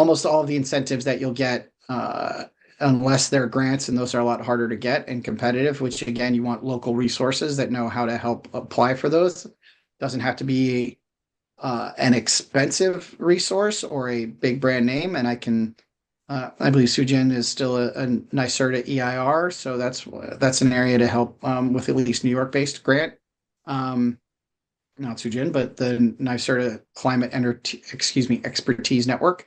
almost all of the incentives that you'll get, unless they're grants, and those are a lot harder to get and competitive, which again, you want local resources that know how to help apply for those. Doesn't have to be an expensive resource or a big brand name. And I believe Sujin is still a NYSERDA EIR, so that's an area to help with at least New York-based grant. Not Sujin, but the NYSERDA Expertise Network.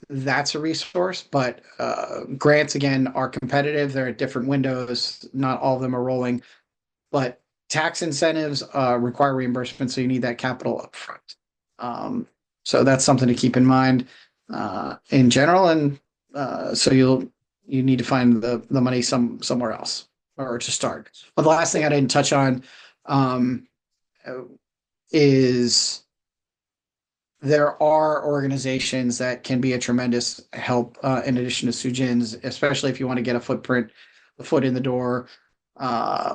That's a resource, but grants again are competitive. They're at different windows. Not all of them are rolling, but tax incentives require reimbursement, so you need that capital upfront. So that's something to keep in mind in general, and so you need to find the money somewhere else or to start. But the last thing I didn't touch on is there are organizations that can be a tremendous help in addition to Sujin's, especially if you want to get a foot in the door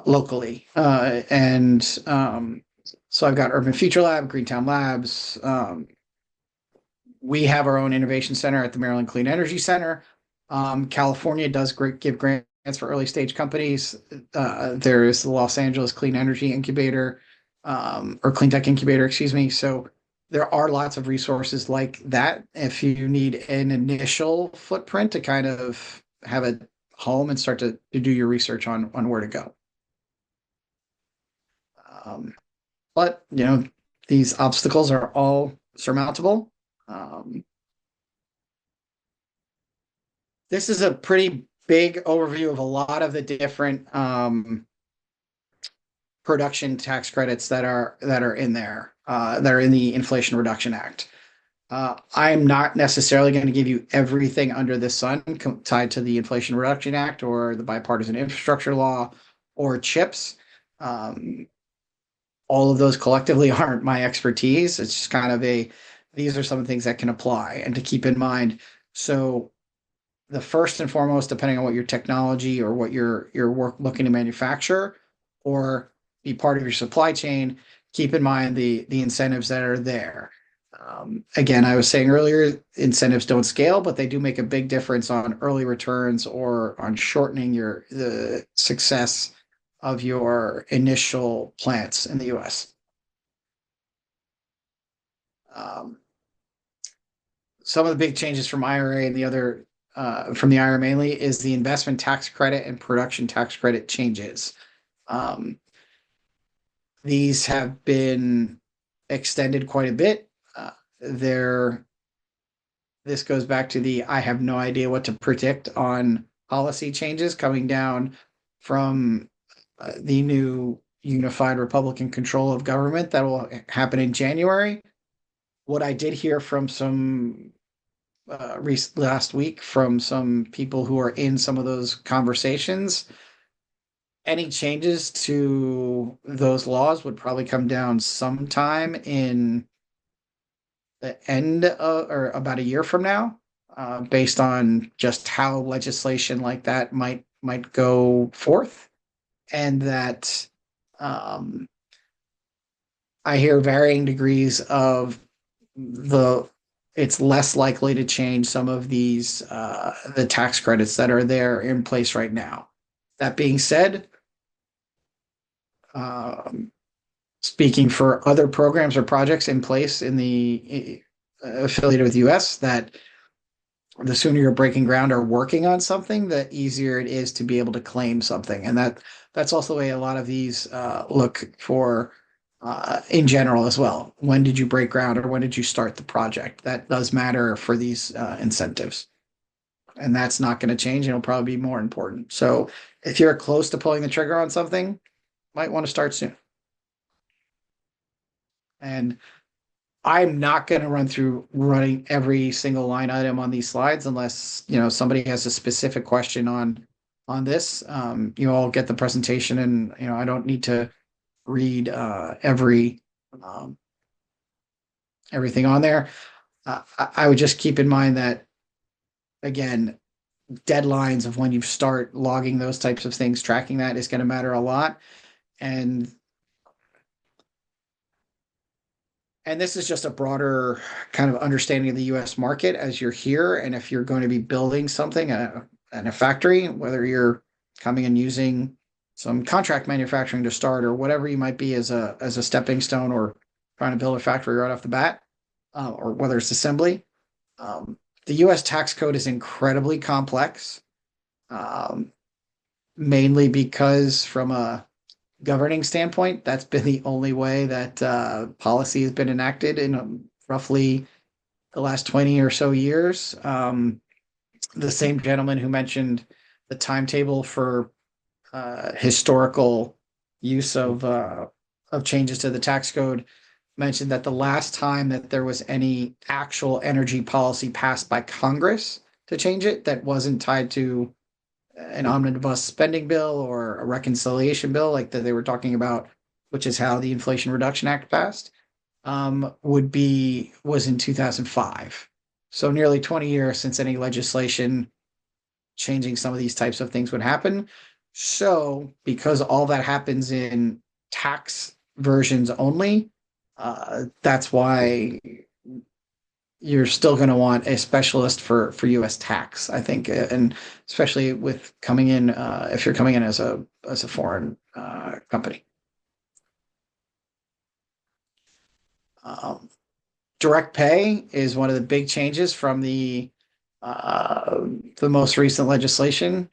locally. So I've got Urban Future Lab, Greentown Labs. We have our own innovation center at the Maryland Clean Energy Center. California does give grants for early stage companies. There is the Los Angeles Clean Energy Incubator, or Clean Tech Incubator, excuse me. So there are lots of resources like that if you need an initial footprint to kind of have a home and start to do your research on where to go. But these obstacles are all surmountable. This is a pretty big overview of a lot of the different production tax credits that are in there, that are in the Inflation Reduction Act. I am not necessarily going to give you everything under the sun tied to the Inflation Reduction Act or the bipartisan infrastructure law or CHIPS. All of those collectively aren't my expertise. It's just kind of these are some things that can apply and to keep in mind. So the first and foremost, depending on what your technology or what your work looking to manufacture or be part of your supply chain, keep in mind the incentives that are there. Again, I was saying earlier, incentives don't scale, but they do make a big difference on early returns or on shortening the success of your initial plants in the U.S. Some of the big changes from IRA and the other from the IRA mainly is the investment tax credit and production tax credit changes. These have been extended quite a bit. This goes back to I have no idea what to predict on policy changes coming down from the new unified Republican control of government that will happen in January. What I did hear from some last week from some people who are in some of those conversations, any changes to those laws would probably come down sometime in the end of, or about a year from now, based on just how legislation like that might go forth. And that I hear varying degrees of it's less likely to change some of these the tax credits that are there in place right now. That being said, speaking for other programs or projects in place in the affiliated with the US, that the sooner you're breaking ground or working on something, the easier it is to be able to claim something. And that's also the way a lot of these look for in general as well. When did you break ground or when did you start the project? That does matter for these incentives. And that's not going to change. It'll probably be more important. So if you're close to pulling the trigger on something, might want to start soon. And I'm not going to run through running every single line item on these slides unless somebody has a specific question on this. You all get the presentation, and I don't need to read everything on there. I would just keep in mind that, again, deadlines of when you start logging those types of things, tracking that is going to matter a lot. And And this is just a broader kind of understanding of the US market as you're here. And if you're going to be building something in a factory, whether you're coming and using some contract manufacturing to start or whatever you might be as a stepping stone or trying to build a factory right off the bat, or whether it's assembly, the US tax code is incredibly complex, um, mainly because from a governing standpoint, that's been the only way that policy has been enacted in roughly the last 20 or so years. The same gentleman who mentioned the timetable for historical use of changes to the tax code mentioned that the last time that there was any actual energy policy passed by Congress to change it that wasn't tied to an omnibus spending bill or a reconciliation bill like that they were talking about, which is how the Inflation Reduction Act passed, was in 2005. So nearly 20 years since any legislation changing some of these types of things would happen. So because all that happens in tax versions only, that's why you're still going to want a specialist for U.S. tax, I think, and especially with coming in if you're coming in as a foreign company. Um, Direct pay is one of the big changes from the most recent legislation,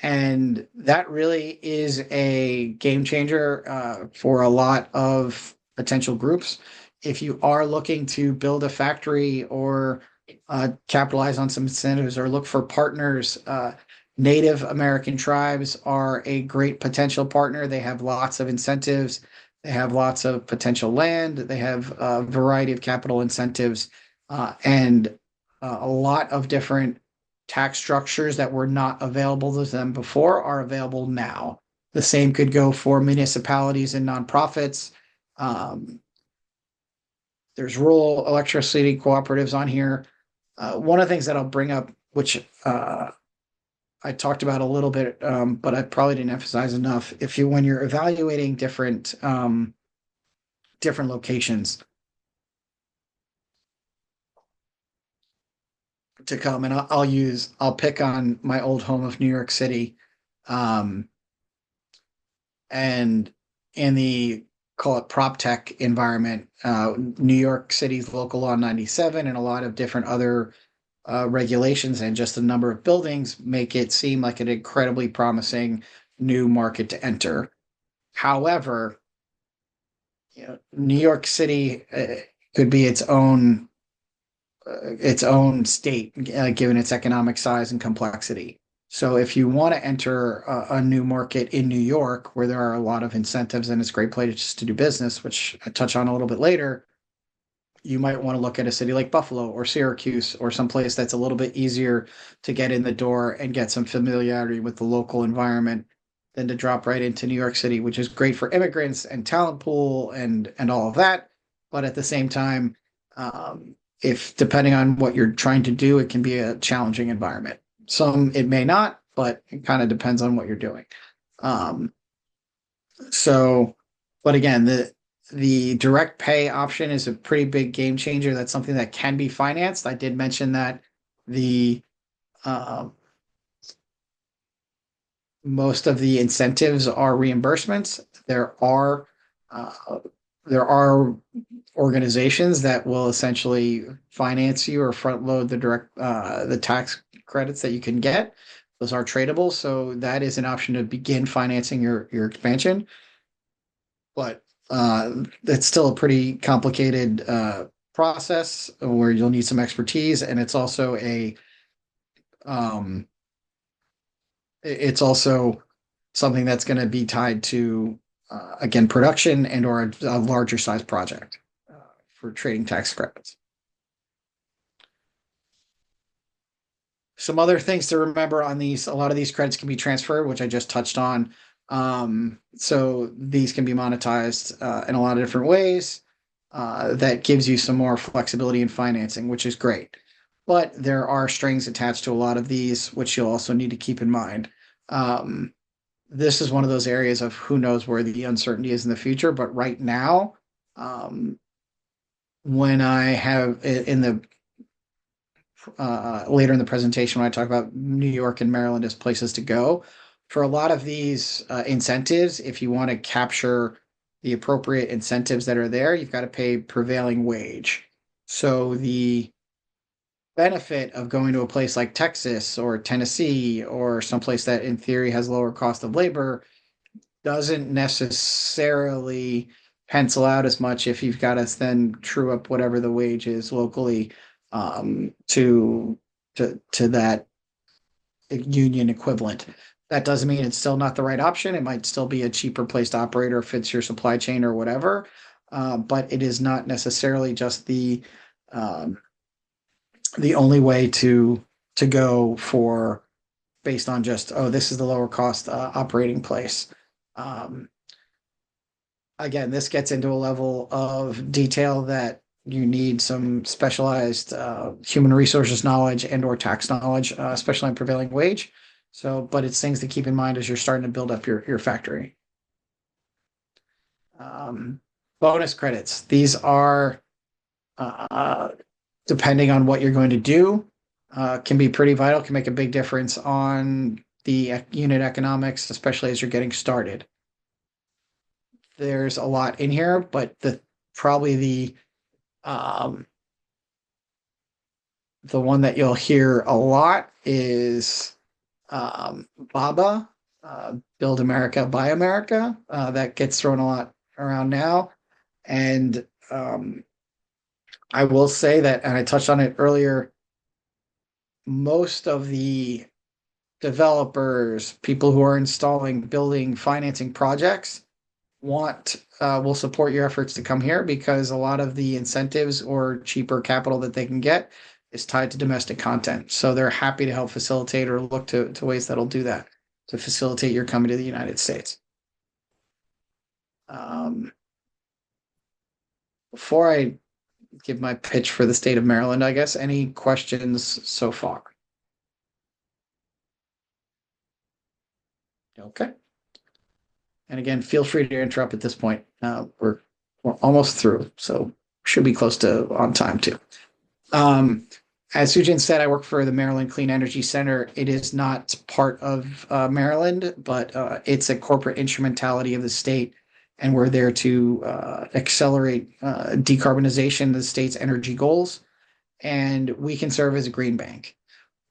and that really is a game changer for a lot of potential groups. If you are looking to build a factory or capitalize on some incentives or look for partners, Native American tribes are a great potential partner. They have lots of incentives. They have lots of potential land. They have a variety of capital incentives and a lot of different tax structures that were not available to them before are available now. The same could go for municipalities and nonprofits. Um, there's rural electricity cooperatives on here. One of the things that I'll bring up, which I talked about a little bit, but I probably didn't emphasize enough. When you're evaluating different locations to come, and I'll pick on my old home of New York City, um, and in the call it prop tech environment, New York City's local law 97 and a lot of different other regulations and just the number of buildings make it seem like an incredibly promising new market to enter. However, New York City could be its own state, given its economic size and complexity. So if you want to enter a new market in New York, where there are a lot of incentives and it's a great place to do business, which I touch on a little bit later, you might want to look at a city like Buffalo or Syracuse or someplace that's a little bit easier to get in the door and get some familiarity with the local environment than to drop right into New York City, which is great for immigrants and talent pool and all of that. But at the same time, if depending on what you're trying to do, it can be a challenging environment. Some it may not, but it kind of depends on what you're doing. Um, so, but again, the direct pay option is a pretty big game changer. That's something that can be financed. I did mention that the uh, most of the incentives are reimbursements. Uh, there are organizations that will essentially finance you or front load the tax credits that you can get. Those are tradable, so that is an option to begin financing your expansion. But it's still a pretty complicated process where you'll need some expertise, and um, it's also something that's going to be tied to again production and or a larger size project for trading tax credits. Some other things to remember on these: a lot of these credits can be transferred, which I just touched on. So these can be monetized in a lot of different ways. That gives you some more flexibility in financing, which is great. But there are strings attached to a lot of these, which you'll also need to keep in mind. Um, this is one of those areas of who knows where the uncertainty is in the future. But right now, um, when I have in the later in the presentation when I talk about New York and Maryland as places to go. For a lot of these incentives, if you want to capture the appropriate incentives that are there, you've got to pay prevailing wage. So the benefit of going to a place like Texas or Tennessee or someplace that in theory has lower cost of labor doesn't necessarily pencil out as much if you've got to then true up whatever the wage is locally to that union equivalent. That doesn't mean it's still not the right option. It might still be a cheaper place to operate or fits your supply chain or whatever. But it is not necessarily just um, the only way to go for based on just, oh, this is the lower cost operating place. Um, Again, this gets into a level of detail that you need some specialized human resources knowledge and or tax knowledge, especially on prevailing wage. So, but it's things to keep in mind as you're starting to build up your factory. Um, Bonus credits. These are, uh, depending on what you're going to do, can be pretty vital, can make a big difference on the unit economics, especially as you're getting started. There's a lot in here, but probably um, the one that you'll hear a lot is BABA, Build America, Buy America. That gets thrown a lot around now. And I will say that, and I touched on it earlier, most of the developers, people who are installing, building, financing projects will support your efforts to come here because a lot of the incentives or cheaper capital that they can get is tied to domestic content. So they're happy to help facilitate or look to ways that'll do that to facilitate your coming to the United States. Um, Before I give my pitch for the state of Maryland, I guess, any questions so far? Okay. And again, feel free to interrupt at this point. We're almost through, so should be close to on time too. Um, as Sujin said, I work for the Maryland Clean Energy Center. It is not part of Maryland, but it's a corporate instrumentality of the state, and we're there to accelerate decarbonization of the state's energy goals. And we can serve as a green bank.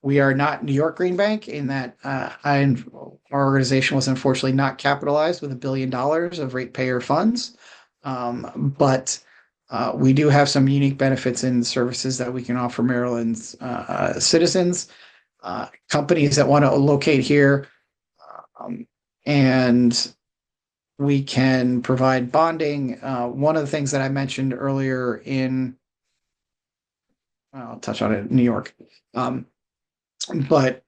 We are not New York Green Bank in that our organization was unfortunately not capitalized with $1 billion of ratepayer funds, but we do have some unique benefits and services that we can offer Maryland's citizens, companies that want to locate here, and we can provide bonding. One of the things that I mentioned earlier I'll touch on it in New York. But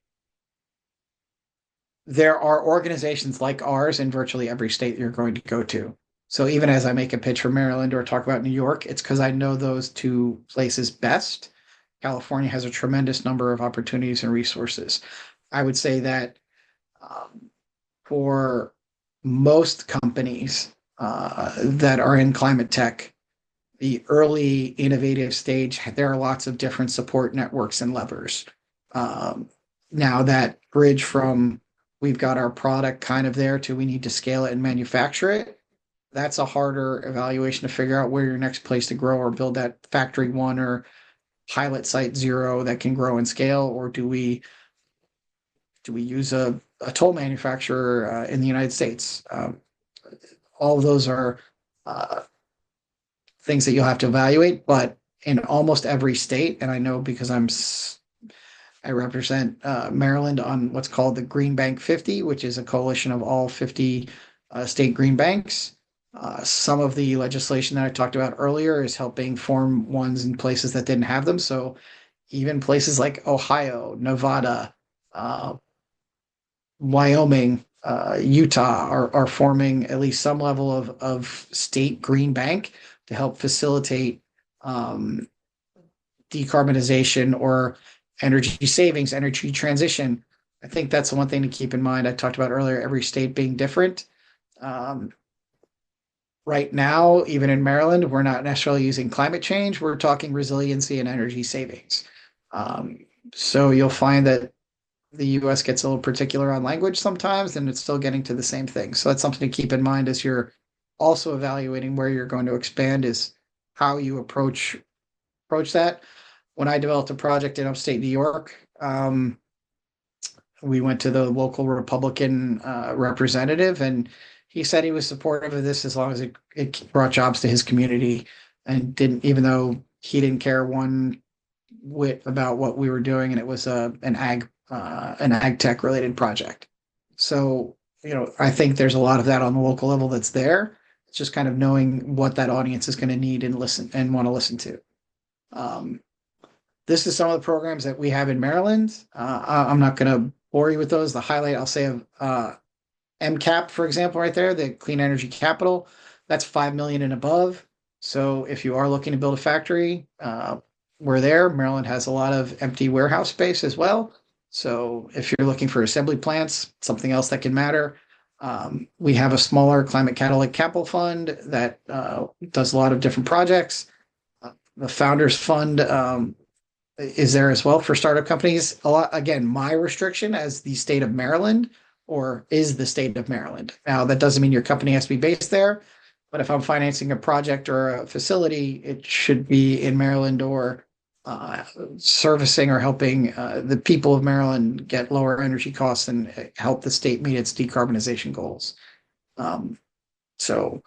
there are organizations like ours in virtually every state you're going to go to. So even as I make a pitch for Maryland or talk about New York, it's because I know those two places best. California has a tremendous number of opportunities and resources. I would say that for most companies that are in climate tech, the early innovative stage, there are lots of different support networks and levers. Um, Now that bridge from we've got our product kind of there to we need to scale it and manufacture it, that's a harder evaluation to figure out where your next place to grow or build that factory one or pilot site zero that can grow and scale, or do we use a toll manufacturer in the United States? All of those are uh, things that you'll have to evaluate, but in almost every state, and I know because I represent Maryland on what's called the Green Bank 50, which is a coalition of all 50 state green banks. Some of the legislation that I talked about earlier is helping form ones in places that didn't have them. So even places like Ohio, Nevada, uh, Wyoming, Utah are forming at least some level of state green bank to help facilitate um, decarbonization or energy savings, energy transition. I think that's the one thing to keep in mind. I talked about earlier, every state being different. Um, Right now, even in Maryland, we're not necessarily using climate change. We're talking resiliency and energy savings. So you'll find that the US gets a little particular on language sometimes, and it's still getting to the same thing. So that's something to keep in mind as you're also evaluating where you're going to expand is how you approach that. When I developed a project in upstate New York, we went to the local Republican representative, and he said he was supportive of this as long as it brought jobs to his community, and didn't, even though he didn't care one whit about what we were doing, and it was an ag tech related project. So, I think there's a lot of that on the local level that's there. It's just kind of knowing what that audience is going to need and listen and want to listen to. Um, this is some of the programs that we have in Maryland. I'm not going to bore you with those. The highlight I'll say of MCAP, for example, right there, the Clean Energy Capital, that's 5 million and above. So if you are looking to build a factory, we're there. Maryland has a lot of empty warehouse space as well. So if you're looking for assembly plants, something else that can matter. We have a smaller climate catalytic capital fund that does a lot of different projects. The Founders Fund is there as well for startup companies. A lot, again, my restriction as the state of Maryland or is the state of Maryland. Now, that doesn't mean your company has to be based there, but if I'm financing a project or a facility, it should be in Maryland or servicing or helping the people of Maryland get lower energy costs and help the state meet its decarbonization goals. Um, so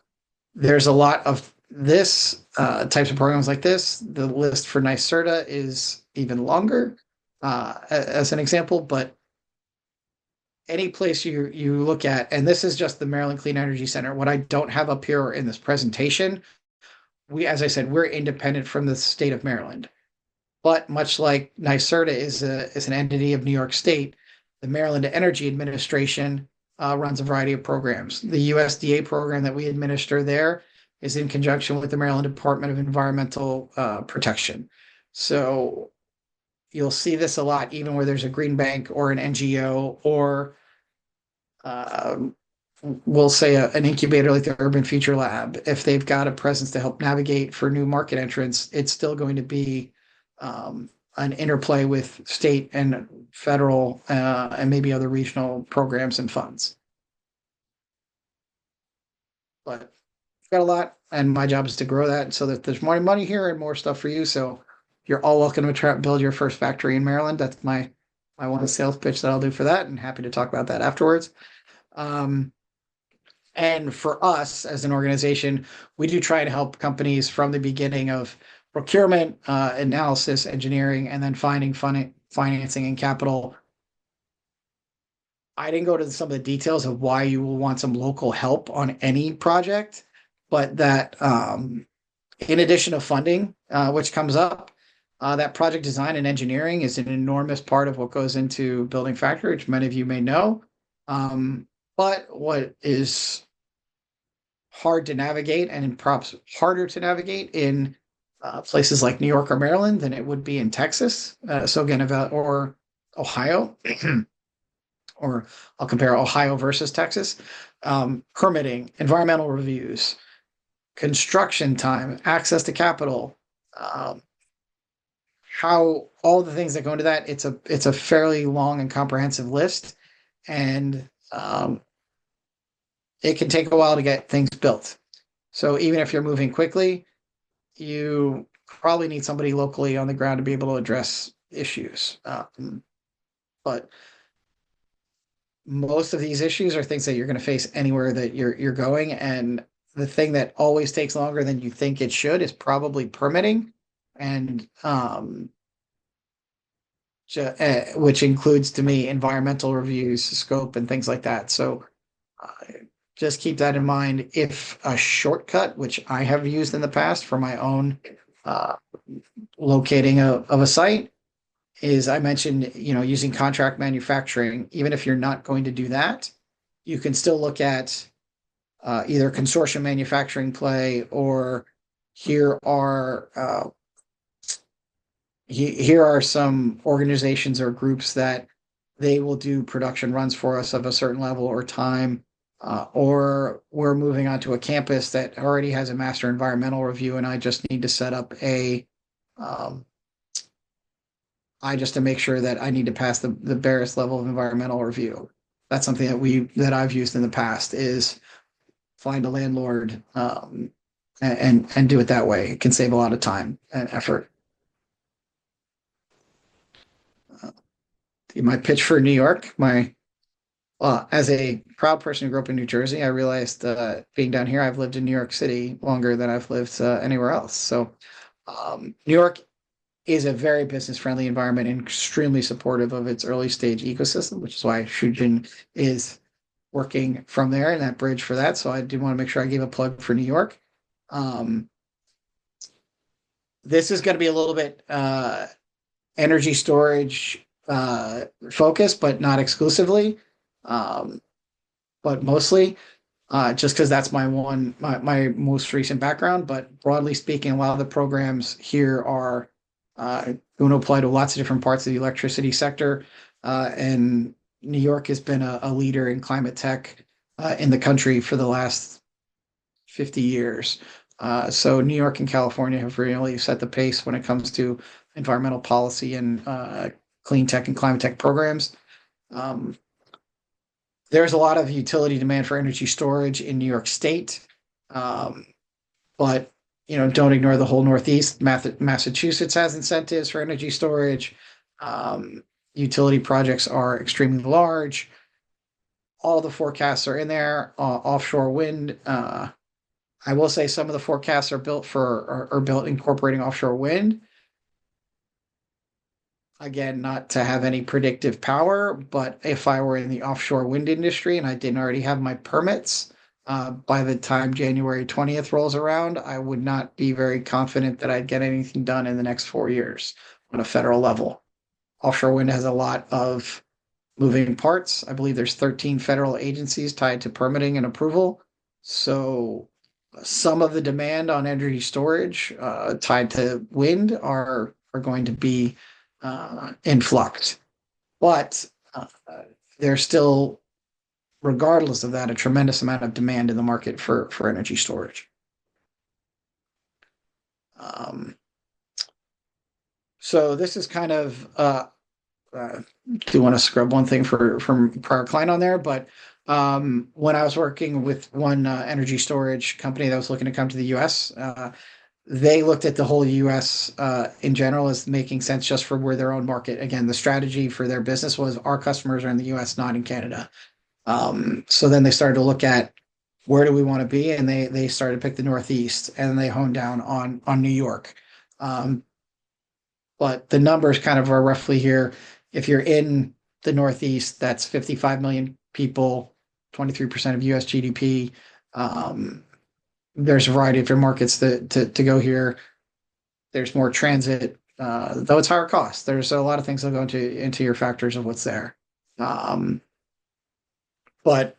there's a lot of this types of programs like this. The list for NYSERDA is even longer, as an example, but any place you look at, and this is just the Maryland Clean Energy Center. What I don't have up here in this presentation, as I said, we're independent from the state of Maryland. But much like NYSERDA is an entity of New York State, the Maryland Energy Administration runs a variety of programs. The USDA program that we administer there is in conjunction with the Maryland Department of Environmental Protection. So you'll see this a lot, even where there's a green bank or an NGO or uh, we'll say an incubator like the Urban Future Lab. If they've got a presence to help navigate for new market entrants, it's still going to be an interplay with state and federal and maybe other regional programs and funds. But I've got a lot, and my job is to grow that so that there's more money here and more stuff for you. So you're all welcome to build your first factory in Maryland. That's my one sales pitch that I'll do for that, and happy to talk about that afterwards. Um, and for us as an organization, we do try to help companies from the beginning of procurement, analysis, engineering, and then finding financing and capital. I didn't go to some of the details of why you will want some local help on any project, but that in addition to funding, which comes up, that project design and engineering is an enormous part of what goes into building factory, which many of you may know. But what is hard to navigate and perhaps harder to navigate in places like New York or Maryland than it would be in Texas. So again, or Ohio, or I'll compare Ohio versus Texas. Permitting, environmental reviews, construction time, access to capital, how all the things that go into that. It's a fairly long and comprehensive list, and it can take a while to get things built. So even if you're moving quickly, you probably need somebody locally on the ground to be able to address issues. But most of these issues are things that you're going to face anywhere that you're going, and the thing that always takes longer than you think it should is probably permitting, and which includes to me environmental reviews, scope, and things like that. So just keep that in mind. If a shortcut, which I have used in the past for my own locating of a site, is I mentioned, using contract manufacturing. Even if you're not going to do that, you can still look at either consortium manufacturing play, or here are some organizations or groups that they will do production runs for us of a certain level or time. or we're moving onto a campus that already has a master environmental review, and I just need to set up um, I just to make sure that I need to pass the barest level of environmental review. That's something that I've used in the past is find a landlord and do it that way. It can save a lot of time and effort. Uh, my pitch for New York, my as a proud person who grew up in New Jersey, I realized being down here, I've lived in New York City longer than I've lived anywhere else. So New York is a very business friendly environment and extremely supportive of its early stage ecosystem, which is why Shujin is working from there and that bridge for that. So I did want to make sure I gave a plug for New York. Um, this is going to be a little bit energy storage focused, but not exclusively, um, but mostly. Just because that's my most recent background. But broadly speaking, a lot of the programs here are going to apply to lots of different parts of the electricity sector. And New York has been a leader in climate tech in the country for the last 50 years. So New York and California have really set the pace when it comes to environmental policy and clean tech and climate tech programs. Um, there's a lot of utility demand for energy storage in New York State, um, but don't ignore the whole Northeast. Massachusetts has incentives for energy storage. Um, utility projects are extremely large. All the forecasts are in there. Offshore wind. I will say some of the forecasts are built incorporating offshore wind. Again, not to have any predictive power, but if I were in the offshore wind industry and I didn't already have my permits, by the time January 20th rolls around, I would not be very confident that I'd get anything done in the next 4 years on a federal level. Offshore wind has a lot of moving parts. I believe there's 13 federal agencies tied to permitting and approval. So some of the demand on energy storage tied to wind are going to be in flux. But there's still, regardless of that, a tremendous amount of demand in the market for energy storage. So this is kind of do want to scrub one thing from prior client on there, but when I was working with one energy storage company that was looking to come to the U.S., they looked at the whole U.S. In general as making sense just for where their own market. Again, the strategy for their business was our customers are in the U.S., not in Canada. So then they started to look at where do we want to be, and they started to pick the Northeast, and they honed down on New York. But the numbers kind of are roughly here. If you're in the Northeast, that's 55 million people, 23% of US GDP. There's a variety of different markets to go here. There's more transit, though it's higher cost. There's a lot of things that go into your factors of what's there. But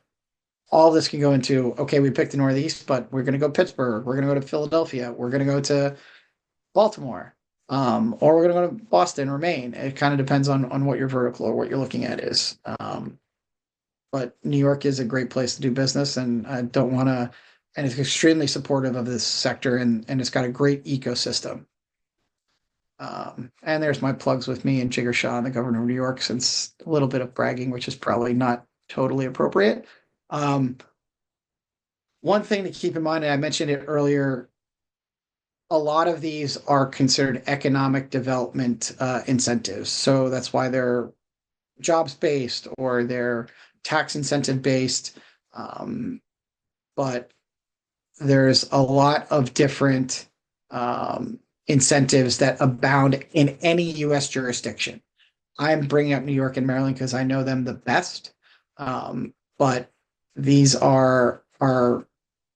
all this can go into, okay, we picked the Northeast, but we're going to go Pittsburgh. We're going to go to Philadelphia. We're going to go to Baltimore. Or we're going to go to Boston or Maine. It kind of depends on what your vertical or what you're looking at is. But New York is a great place to do business, and I don't want to, and it's extremely supportive of this sector, and it's got a great ecosystem. And there's my plugs with me and Jigger Shaw, the governor of New York, since a little bit of bragging, which is probably not totally appropriate. One thing to keep in mind, and I mentioned it earlier, a lot of these are considered economic development incentives. So that's why they're jobs based or they're tax incentive based. But there's a lot of different incentives that abound in any U.S. jurisdiction. I'm bringing up New York and Maryland because I know them the best. But these are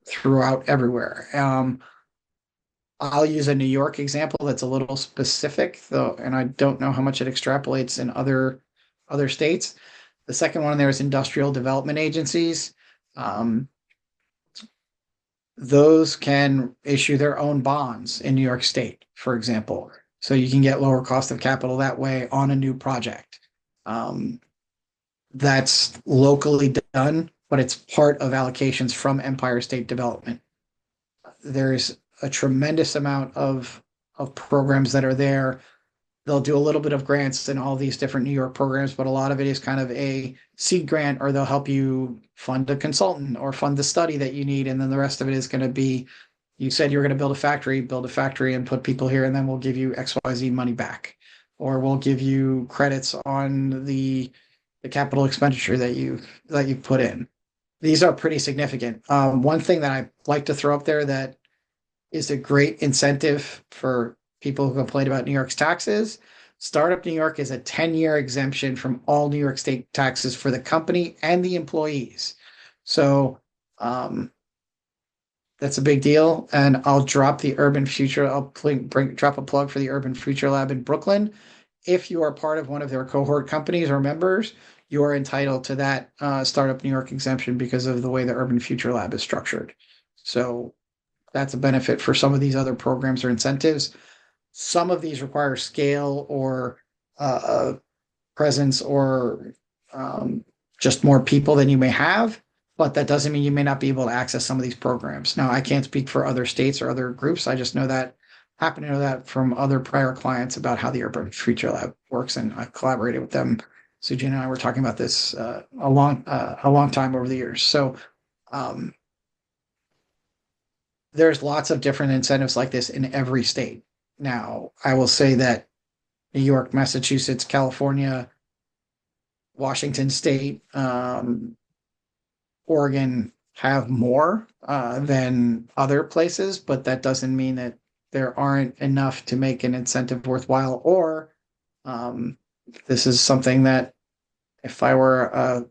throughout everywhere. I'll use a New York example that's a little specific, though, and I don't know how much it extrapolates in other states. The second one there is industrial development agencies. Those can issue their own bonds in New York State, for example. So you can get lower cost of capital that way on a new project. That's locally done but it's part of allocations from Empire State Development. There's a tremendous amount of programs that are there. They'll do a little bit of grants in all these different New York programs, but a lot of it is kind of a seed grant, or they'll help you fund a consultant or fund the study that you need. And then the rest of it is going to be, you said you're going to build a factory and put people here, and then we'll give you XYZ money back. Or we'll give you credits on the capital expenditure that you put in. These are pretty significant. One thing that I like to throw up there that is a great incentive for people who complain about New York's taxes. Startup New York is a 10-year exemption from all New York State taxes for the company and the employees. So that's a big deal. And I'll drop the Urban Future. I'll drop a plug for the Urban Future Lab in Brooklyn. If you are part of one of their cohort companies or members, you are entitled to that Startup New York exemption because of the way the Urban Future Lab is structured. So that's a benefit for some of these other programs or incentives. Some of these require scale or presence or just more people than you may have, but that doesn't mean you may not be able to access some of these programs. Now, I can't speak for other states or other groups. I just happen to know that from other prior clients about how the Urban Future Lab works, and I've collaborated with them. Sujin and I were talking about this a long time over the years. So there's lots of different incentives like this in every state. Now, I will say that New York, Massachusetts, California, Washington State, Oregon have more than other places, but that doesn't mean that there aren't enough to make an incentive worthwhile. Or this is something that if I were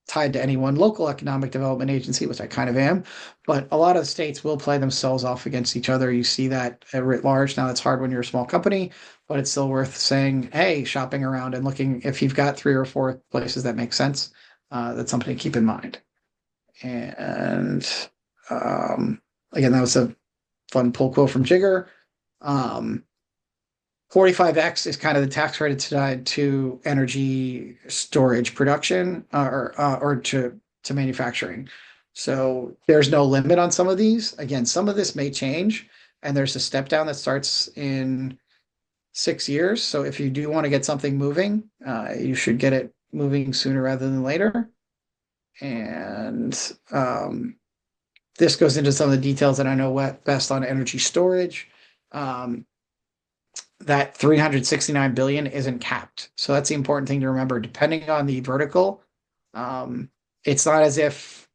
tied to any one local economic development agency, which I kind of am, but a lot of states will play themselves off against each other. You see that writ large. Now, it's hard when you're a small company, but it's still worth saying, hey, shopping around and looking if you've got 3 or 4 places that make sense. That's something to keep in mind. And again, that was a fun pull quote from Jigger. 45X is kind of the tax credit tied to energy storage production or to manufacturing. So there's no limit on some of these. Again, some of this may change, and there's a step down that starts in 6 years. So if you do want to get something moving, you should get it moving sooner rather than later. And this goes into some of the details that I know best on energy storage. That 369 billion isn't capped. So that's the important thing to remember. Depending on the vertical, it's not as if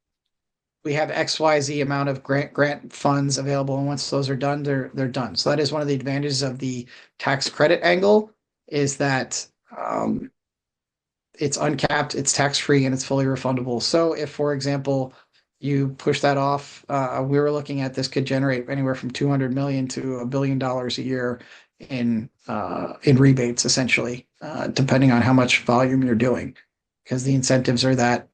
we have XYZ amount of grant funds available, and once those are done, they're done. So that is one of the advantages of the tax credit angle, is that it's uncapped, it's tax-free, and it's fully refundable. So if, for example, you push that off, we were looking at this could generate anywhere from 200 million to $1 billion a year in rebates, essentially, depending on how much volume you're doing, because the incentives are that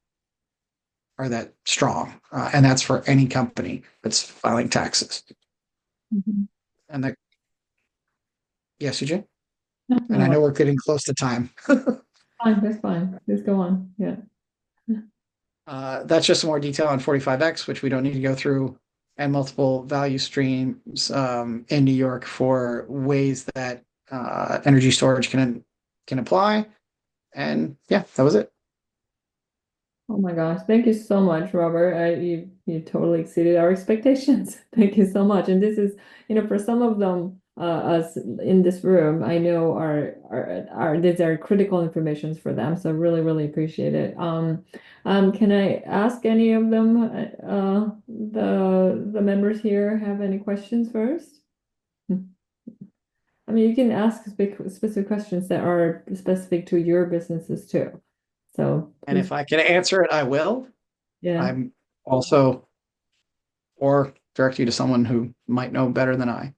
strong, and that's for any company that's filing taxes. Mhm. And that, yes, CJ? No, And I no, know we're getting close to time. fine, that's fine. Please go on. Yeah. That's just some more detail on 45X, which we don't need to go through, and multiple value streams in New York for ways that energy storage can apply. And yeah, that was it. Oh my gosh, thank you so much, Robert. You totally exceeded our expectations. Thank you so much. And this is, for some of them, us in this room, I know are these are critical informations for them. So really, really appreciate it. Can I ask any of them, the members here have any questions first? I mean, you can ask specific questions that are specific to your businesses too. So And please, if I can answer it, I will. yeah. I'm also, or direct you to someone who might know better than I.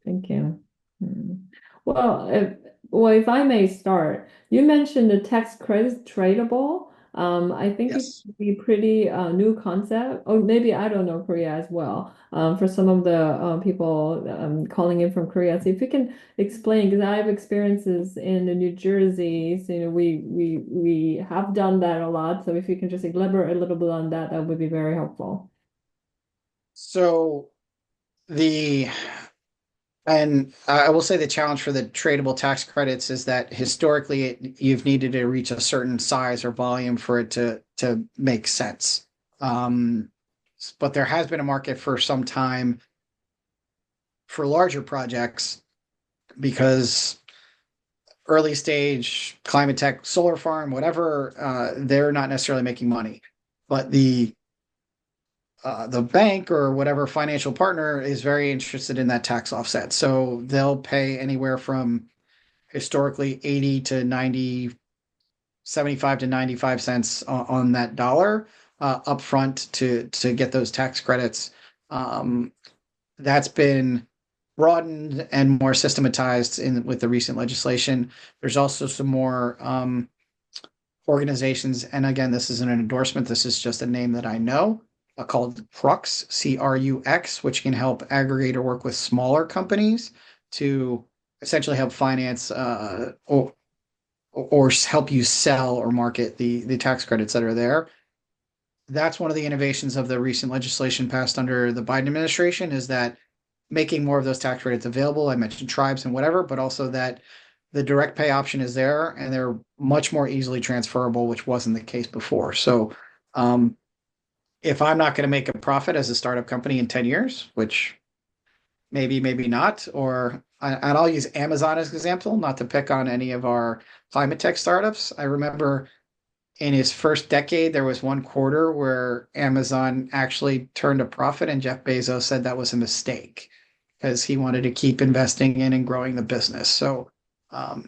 Thank you. Well, if I may start, you mentioned the tax credit tradable. I think it Yes. would be pretty new concept, or maybe I don't know Korea as well. For some of the people calling in from Korea, so if you can explain, because I have experiences in the New Jersey, so we have done that a lot. So if you can just elaborate a little bit on that, that would be very helpful. So the and I will say the challenge for the tradable tax credits is that historically you've needed to reach a certain size or volume for it to make sense. Um, but there has been a market for some time for larger projects because early stage ClimateTech solar farm, whatever, they're not necessarily making money, but the bank or whatever financial partner is very interested in that tax offset. So they'll pay anywhere from historically 80 to 90, 75 to 95 cents on that dollar upfront to get those tax credits. Um, that's been broadened and more systematized in with the recent legislation. There's also some more organizations, and again, this isn't an endorsement. This is just a name that I know called Crux, CRUX, which can help aggregate or work with smaller companies to essentially help finance or help you sell or market the tax credits that are there. That's one of the innovations of the recent legislation passed under the Biden administration is that making more of those tax credits available. I mentioned tribes and whatever, but also that the direct pay option is there and they're much more easily transferable, which wasn't the case before. So, um, if I'm not going to make a profit as a startup company in 10 years, which maybe not, and I'll use Amazon as an example, not to pick on any of our climate tech startups. I remember in his first decade, there was one quarter where Amazon actually turned a profit, and Jeff Bezos said that was a mistake because he wanted to keep investing in and growing the business. So um,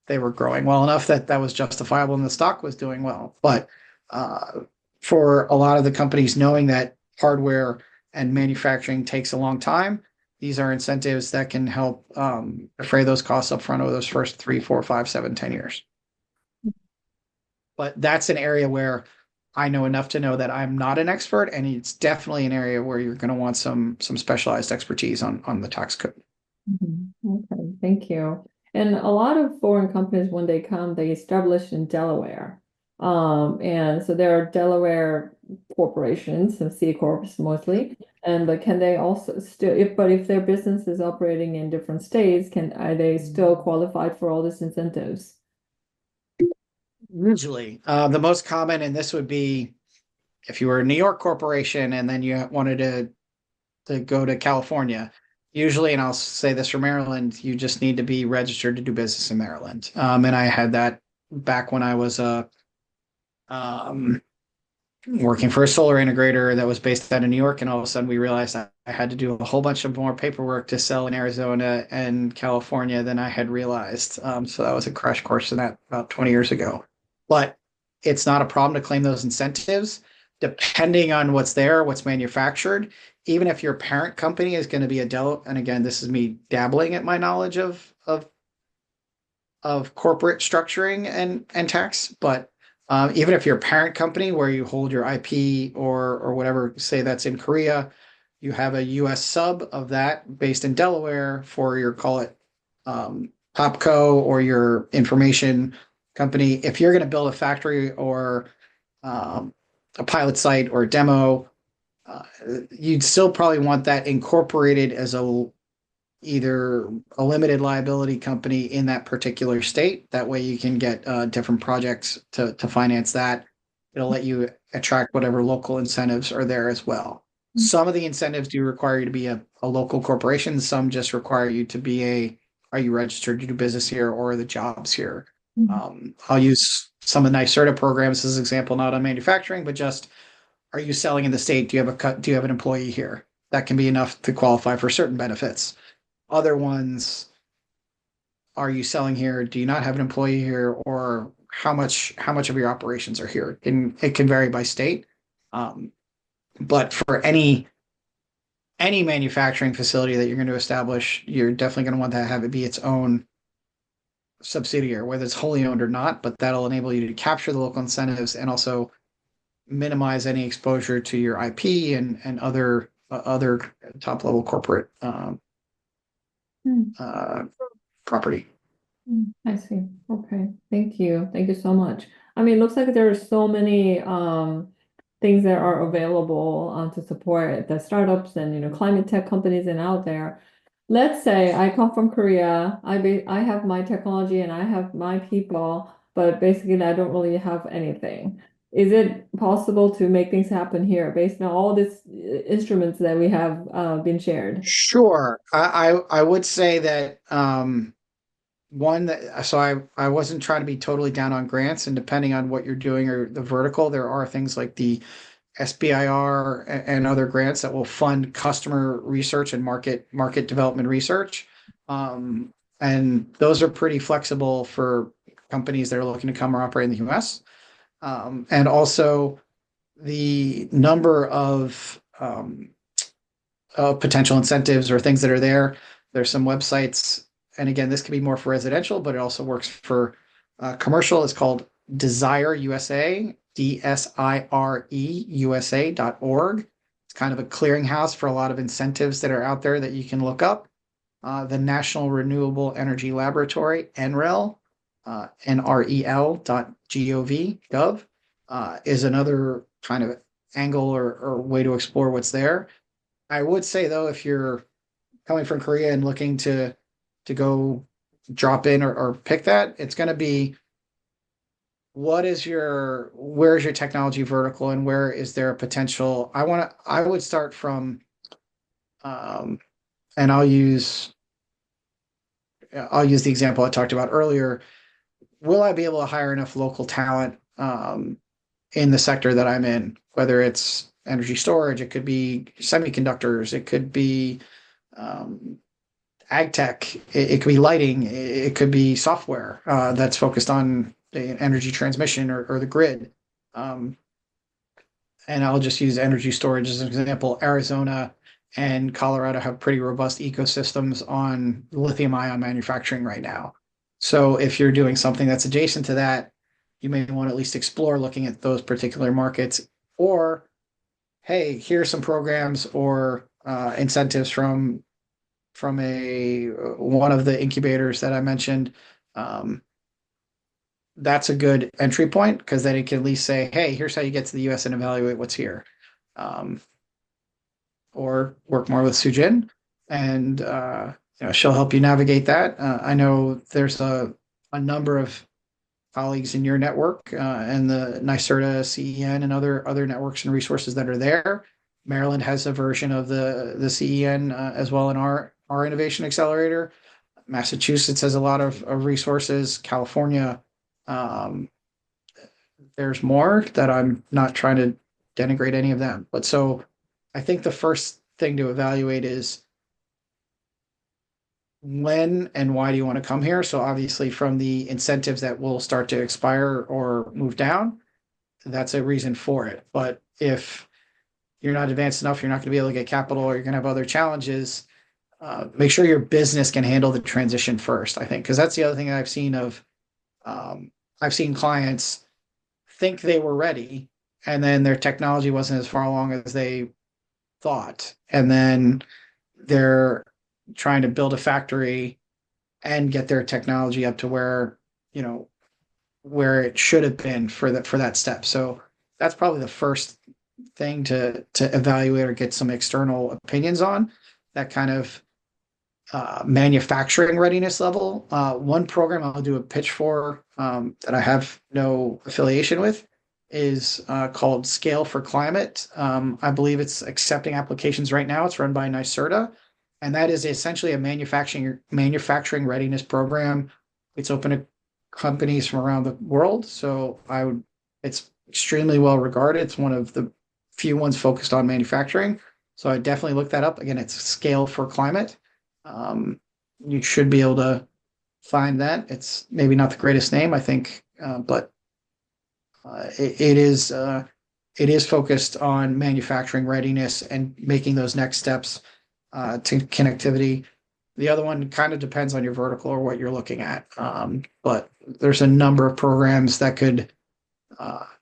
they were growing well enough that that was justifiable, and the stock was doing well. But uh, for a lot of the companies, knowing that hardware and manufacturing takes a long time, these are incentives that can help defray those costs up front over those first 3, 4, 5, 7, 10 years. But that's an area where I know enough to know that I'm not an expert, and it's definitely an area where you're going to want some specialized expertise on the tax code. Mhm. Okay, thank you. And a lot of foreign companies, when they come, they establish in Delaware. And so there are Delaware corporations, so C corps mostly. And but can they also still, if their business is operating in different states, are they still qualified for all these incentives? Usually, the most common, and this would be if you were a New York corporation and then you wanted to go to California. Usually, and I'll say this for Maryland, you just need to be registered to do business in Maryland. And I had that back when I was um, working for a solar integrator that was based out of New York, and all of a sudden we realized I had to do a whole bunch of more paperwork to sell in Arizona and California than I had realized. So that was a crash course in that about 20 years ago. But it's not a problem to claim those incentives, depending on what's there, what's manufactured. Even if your parent company is going to be a Dell, and again, this is me dabbling at my knowledge of corporate structuring and tax. But even if you're a parent company where you hold your IP or whatever, say that's in Korea, you have a U.S. sub of that based in Delaware for your call it Popco or your information company. If you're going to build a factory or um, a pilot site or a demo, uh, you'd still probably want that incorporated as a either a limited liability company in that particular state. That way you can get different projects to finance that. It'll let you attract whatever local incentives are there as well. Some of the incentives do require you to be a local corporation. Some just require you to be are you registered to do business here or are the jobs here? Mhm. I'll use some of the NYSERDA programs as an example, not on manufacturing, but just are you selling in the state? Do you have an employee here? That can be enough to qualify for certain benefits. Other ones, are you selling here? Do you not have an employee here? Or how much of your operations are here? And it can vary by state. Um, but for any manufacturing facility that you're going to establish, you're definitely going to want to have it be its own subsidiary, whether it's wholly owned or not, but that'll enable you to capture the local incentives and also minimize any exposure to your IP and other top level corporate Hmm. uh, property. I see. Okay. Thank you. Thank you so much. I mean, it looks like there are so many things that are available to support the startups and climate tech companies and out there. Let's say I come from Korea. I have my technology and I have my people, but basically I don't really have anything. Is it possible to make things happen here based on all these instruments that we have been shared? Sure. I would say that one that so I wasn't trying to be totally down on grants, and depending on what you're doing or the vertical, there are things like the SBIR and other grants that will fund customer research and market development research. And those are pretty flexible for companies that are looking to come or operate in the US. And also the number of potential incentives or things that are there. There's some websites, and again, this can be more for residential, but it also works for commercial. It's called Desire USA, DSIRE USA.org. It's kind of a clearinghouse for a lot of incentives that are out there that you can look up. The National Renewable Energy Laboratory, NREL, NREL.gov, is another kind of angle or way to explore what's there. I would say though, if you're coming from Korea and looking to go drop in or pick that, it's going to be where is your technology vertical and where is there a potential? I would start from um, and I'll use the example I talked about earlier. Will I be able to hire enough local talent in the sector that I'm in? Whether it's energy storage, it could be semiconductors, it could be um, ag tech, it could be lighting, it could be software that's focused on energy transmission or the grid. Um, and I'll just use energy storage as an example. Arizona and Colorado have pretty robust ecosystems on lithium ion manufacturing right now. So if you're doing something that's adjacent to that, you may want to at least explore looking at those particular markets. Or, hey, here's some programs or incentives from a one of the incubators that I mentioned. Um, that's a good entry point because then it can at least say, hey, here's how you get to the US and evaluate what's here. Um, or work more with Sujin and she'll help you navigate that. I know there's a number of colleagues in your network and the NYSERDA, CEN, and other networks and resources that are there. Maryland has a version of the CEN as well in our innovation accelerator. Massachusetts has a lot of resources. California, um, there's more that I'm not trying to denigrate any of them. But so I think the first thing to evaluate is when and why do you want to come here? So obviously from the incentives that will start to expire or move down, that's a reason for it. But if you're not advanced enough, you're not going to be able to get capital or you're going to have other challenges. Make sure your business can handle the transition first, I think, because that's the other thing that um, I've seen clients think they were ready and then their technology wasn't as far along as they thought. And then they're trying to build a factory and get their technology up to you know, where it should have been for that step. So that's probably the first thing to evaluate or get some external opinions on that kind of manufacturing readiness level. One program I'll do a pitch for that I have no affiliation with is called Scale for Climate. I believe it's accepting applications right now. It's run by NYSERDA, and that is essentially a manufacturing readiness program. It's open to companies from around the world. So it's extremely well regarded. It's one of the few ones focused on manufacturing. So I definitely look that up. Again, it's Scale for Climate. Um, you should be able to find that. It's maybe not the greatest name, I think, but it is focused on manufacturing readiness and making those next steps to connectivity. The other one kind of depends on your vertical or what you're looking at. But there's a number of programs that could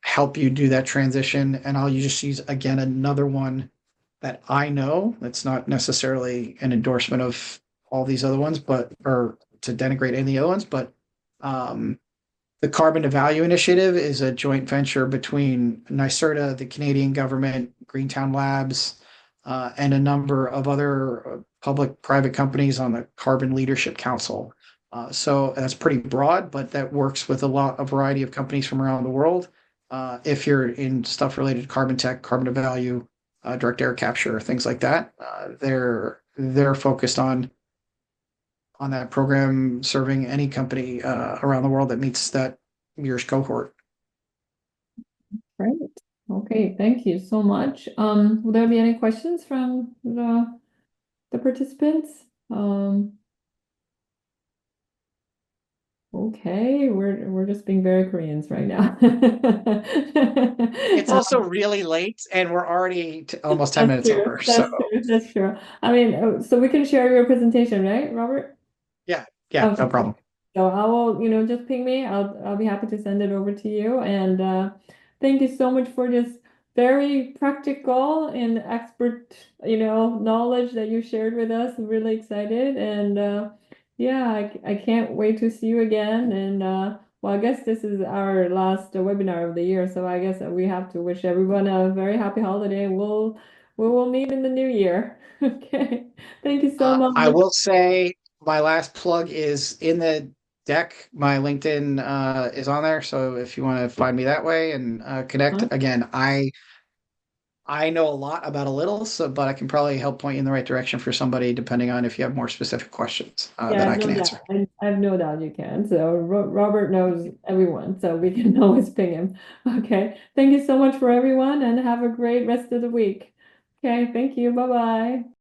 help you do that transition. And I'll just use again another one that I know. It's not necessarily an endorsement of all these other ones, but or to denigrate any of the other ones, but um, the Carbon to Value Initiative is a joint venture between NYSERDA, the Canadian government, Greentown Labs, and a number of other public-private companies on the Carbon Leadership Council. So that's pretty broad, but that works with a variety of companies from around the world. If you're in stuff related to carbon tech, carbon to value, direct air capture, things like that, they're focused on that program, serving any company around the world that meets that year's cohort. Great. Okay, thank you so much. Will there be any questions from the participants? Okay, we're just being very Koreans right now. It's also really late, and we're already almost 10 That's minutes true. over. So That's true. That's true. I mean, so we can share your presentation, right, Robert? yeah, yeah, no Okay. problem. So I will, just ping me. I'll be happy to send it over to you. And thank you so much for this very practical and expert, knowledge that you shared with us. I'm really excited. And yeah, I can't wait to see you again. And well, I guess this is our last webinar of the year. So I guess we have to wish everyone a very happy holiday. We will meet in the new year. Okay. Thank you so I much. will say my last plug is in the deck. My LinkedIn is on there, so if you want to find me that way and connect, Huh? again, I know a lot about a little, so but I can probably help point you in the right direction for somebody depending on if you have more specific questions Yeah, that I I can know that. answer. I have no doubt you can. So Robert knows everyone, so we can always ping him. Okay. Thank you so much for everyone and have a great rest of the week. Okay. Thank you. Bye bye.